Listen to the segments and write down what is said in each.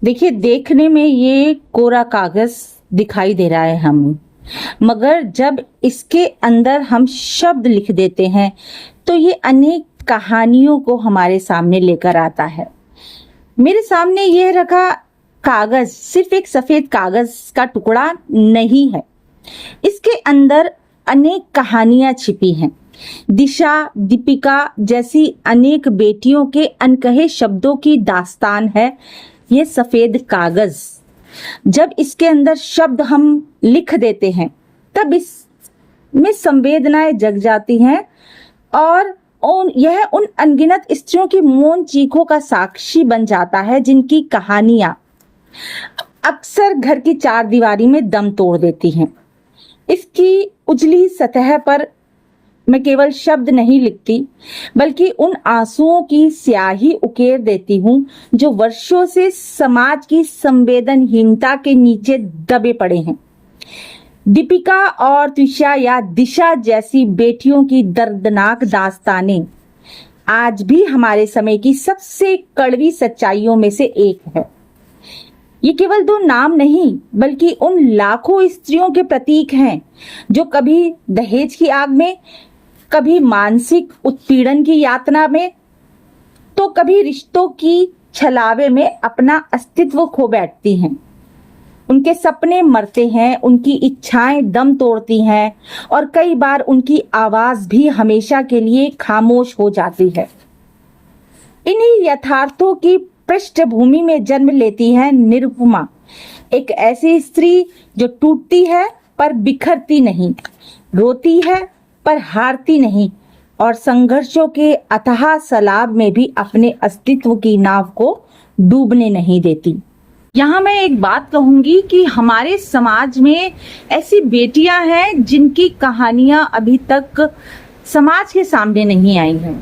देखिए, देखने में ये कोरा कागज दिखाई दे रहा है हमें, मगर जब इसके अंदर हम शब्द लिख देते हैं तो ये अनेक कहानियों को हमारे सामने लेकर आता है। मेरे सामने ये रखा कागज सिर्फ एक सफेद कागज का टुकड़ा नहीं है, इसके अंदर अनेक कहानियां छिपी हैं। दिशा, दीपिका जैसी अनेक बेटियों के अनकहे शब्दों की दास्तान है ये सफेद कागज। जब इसके अंदर शब्द हम लिख देते हैं तब इसमें संवेदनाएं जग जाती हैं और यह उन अनगिनत स्त्रियों की मौन चीखों का साक्षी बन जाता है जिनकी कहानियां अक्सर घर की चार दीवारी में दम तोड़ देती हैं। इसकी उजली सतह पर मैं केवल शब्द नहीं लिखती, बल्कि उन आंसुओं की स्याही उकेर देती हूँ जो वर्षों से समाज की संवेदनहीनता के नीचे दबे पड़े हैं। दीपिका और त्विषा या दिशा जैसी बेटियों की दर्दनाक दास्तानें आज भी हमारे समय की सबसे कड़वी सच्चाइयों में से एक है। ये केवल दो नाम नहीं, बल्कि उन लाखों स्त्रियों के प्रतीक हैं जो कभी दहेज की आग में, कभी मानसिक उत्पीड़न की यातना में, तो कभी रिश्तों की छलावे में अपना अस्तित्व खो बैठती हैं। उनके सपने मरते हैं, उनकी इच्छाएं दम तोड़ती हैं और कई बार उनकी आवाज भी हमेशा के लिए खामोश हो जाती है। इन्हीं यथार्थों की पृष्ठभूमि में जन्म लेती है निरुपमा, एक ऐसी स्त्री जो टूटती है पर बिखरती नहीं, रोती है पर हारती नहीं और संघर्षों के अथाह सैलाब में भी अपने अस्तित्व की नाव को डूबने नहीं देती। यहाँ मैं एक बात कहूंगी कि हमारे समाज में ऐसी बेटियां हैं जिनकी कहानियां अभी तक समाज के सामने नहीं आई हैं।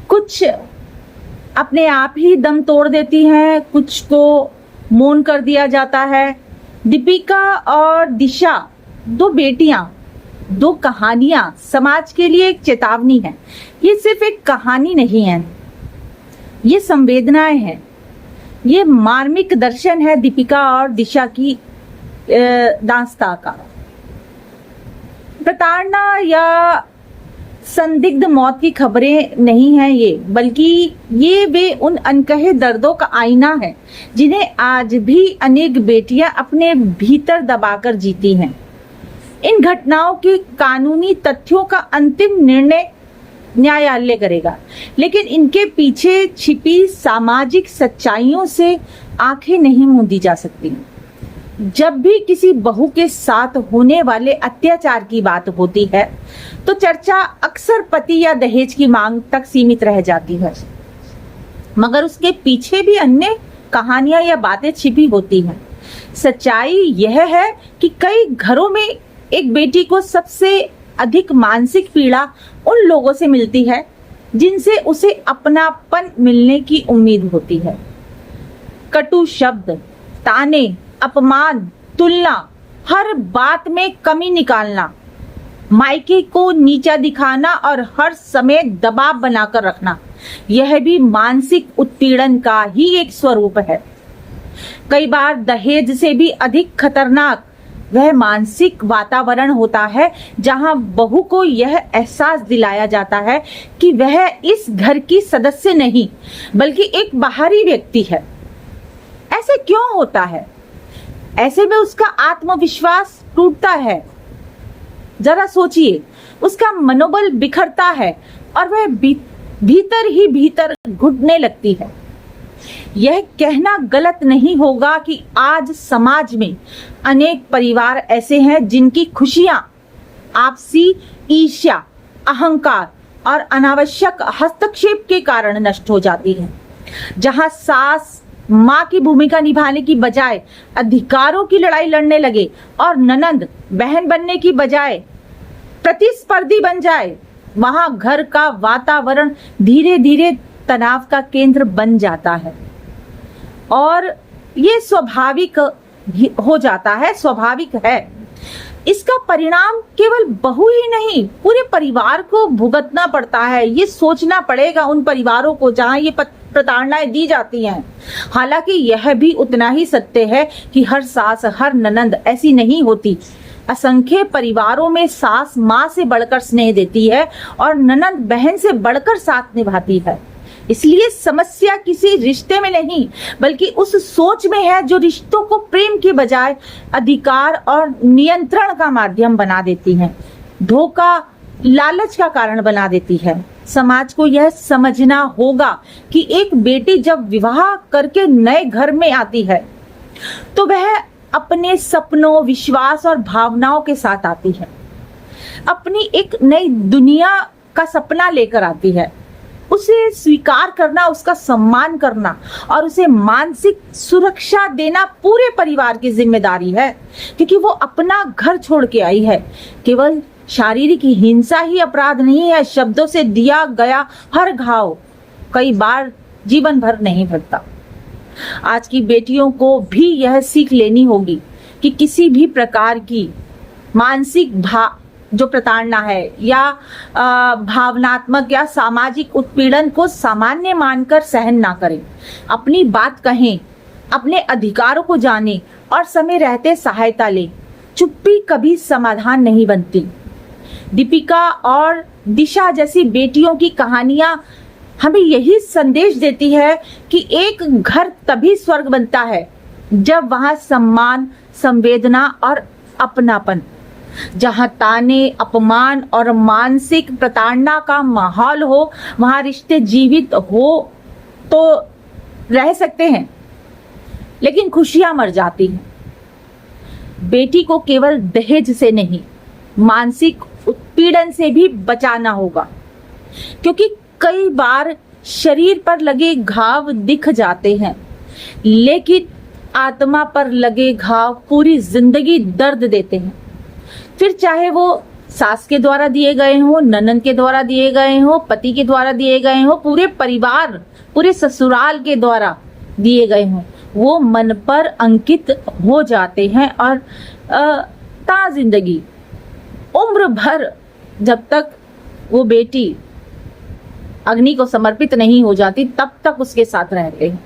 कुछ अपने आप ही दम तोड़ देती हैं, कुछ को मौन कर दिया जाता है। दीपिका और दिशा दो बेटियां, दो कहानियां समाज के लिए एक चेतावनी है। ये सिर्फ एक कहानी नहीं है, ये संवेदनाएं हैं, ये मार्मिक दर्शन है दीपिका और दिशा की दास्तां का। प्रताड़ना या संदिग्ध मौत की खबरें नहीं है ये, बल्कि ये वे उन अनकहे दर्दों का आईना है जिन्हें आज भी अनेक बेटियां अपने भीतर दबाकर जीती हैं। इन घटनाओं के कानूनी तथ्यों का अंतिम निर्णय न्यायालय करेगा, लेकिन इनके पीछे छिपी सामाजिक सच्चाइयों से आंखें नहीं मूंदी जा सकती। जब भी किसी बहू के साथ होने वाले अत्याचार की बात होती है तो चर्चा अक्सर पति या दहेज की मांग तक सीमित रह जाती है, मगर उसके पीछे भी अन्य कहानियां या बातें छिपी होती हैं। सच्चाई यह है कि कई घरों में एक बेटी को सबसे अधिक मानसिक पीड़ा उन लोगों से मिलती है जिनसे उसे अपनापन मिलने की उम्मीद होती है। कटु शब्द, ताने, अपमान, तुलना, हर बात में कमी निकालना, मायके को नीचा दिखाना और हर समय दबाव बनाकर रखना, यह भी मानसिक उत्पीड़न का ही एक स्वरूप है। कई बार दहेज से भी अधिक खतरनाक वह मानसिक वातावरण होता है जहां बहू को यह एहसास दिलाया जाता है कि वह इस घर की सदस्य नहीं, बल्कि एक बाहरी व्यक्ति है। ऐसे क्यों होता है? ऐसे में उसका आत्मविश्वास टूटता है। जरा सोचिए, उसका मनोबल बिखरता है और वह भीतर ही भीतर घुटने लगती है। यह कहना गलत नहीं होगा कि आज समाज में अनेक परिवार ऐसे हैं जिनकी खुशियां आपसी ईर्ष्या, अहंकार और अनावश्यक हस्तक्षेप के कारण नष्ट हो जाती हैं। जहां सास माँ की भूमिका निभाने की बजाय अधिकारों की लड़ाई लड़ने लगे और ननंद बहन बनने की बजाय प्रतिस्पर्धी बन जाए, वहां घर का वातावरण धीरे धीरे तनाव का केंद्र बन जाता है और ये स्वाभाविक हो जाता है, स्वाभाविक है। इसका परिणाम केवल बहू ही नहीं, पूरे परिवार को भुगतना पड़ता है। ये सोचना पड़ेगा उन परिवारों को जहां ये प्रताड़नाएं दी जाती हैं। हालांकि यह भी उतना ही सत्य है कि हर सास, हर ननंद ऐसी नहीं होती। असंख्य परिवारों में सास माँ से बढ़कर स्नेह देती है और ननंद बहन से बढ़कर साथ निभाती है। इसलिए समस्या किसी रिश्ते में नहीं, बल्कि उस सोच में है जो रिश्तों को प्रेम के बजाय अधिकार और नियंत्रण का माध्यम बना देती है, धोखा, लालच का कारण बना देती है। समाज को यह समझना होगा कि एक बेटी जब विवाह करके नए घर में आती है तो वह अपने सपनों, विश्वास और भावनाओं के साथ आती है। अपनी एक नई दुनिया का सपना लेकर आती है। उसे स्वीकार करना, उसका सम्मान करना और उसे मानसिक सुरक्षा देना पूरे परिवार की जिम्मेदारी है, क्योंकि वो अपना घर छोड़ के आई है। केवल शारीरिक हिंसा ही अपराध नहीं है, शब्दों से दिया गया हर घाव कई बार जीवन भर नहीं भरता। आज की बेटियों को भी यह सीख लेनी होगी कि किसी भी प्रकार की मानसिक जो प्रताड़ना है या भावनात्मक या सामाजिक उत्पीड़न को सामान्य मानकर सहन ना करें। अपनी बात कहें, अपने अधिकारों को जानें और समय रहते सहायता लें। चुप्पी कभी समाधान नहीं बनती। दीपिका और दिशा जैसी बेटियों की कहानियां हमें यही संदेश देती है कि एक घर तभी स्वर्ग बनता है जब वहां सम्मान, संवेदना और अपनापन, जहां ताने, अपमान और मानसिक प्रताड़ना का माहौल हो, वहां रिश्ते जीवित हो तो रह सकते हैं, लेकिन खुशियां मर जाती हैं। बेटी को केवल दहेज से नहीं, मानसिक उत्पीड़न से भी बचाना होगा, क्योंकि कई बार शरीर पर लगे घाव दिख जाते हैं, लेकिन आत्मा पर लगे घाव पूरी जिंदगी दर्द देते हैं। फिर चाहे वो सास के द्वारा दिए गए हों, ननद के द्वारा दिए गए हों, पति के द्वारा दिए गए हों, पूरे परिवार, पूरे ससुराल के द्वारा दिए गए हों, वो मन पर अंकित हो जाते हैं और ता जिंदगी, उम्र भर, जब तक वो बेटी अग्नि को समर्पित नहीं हो जाती, तब तक उसके साथ रहते हैं।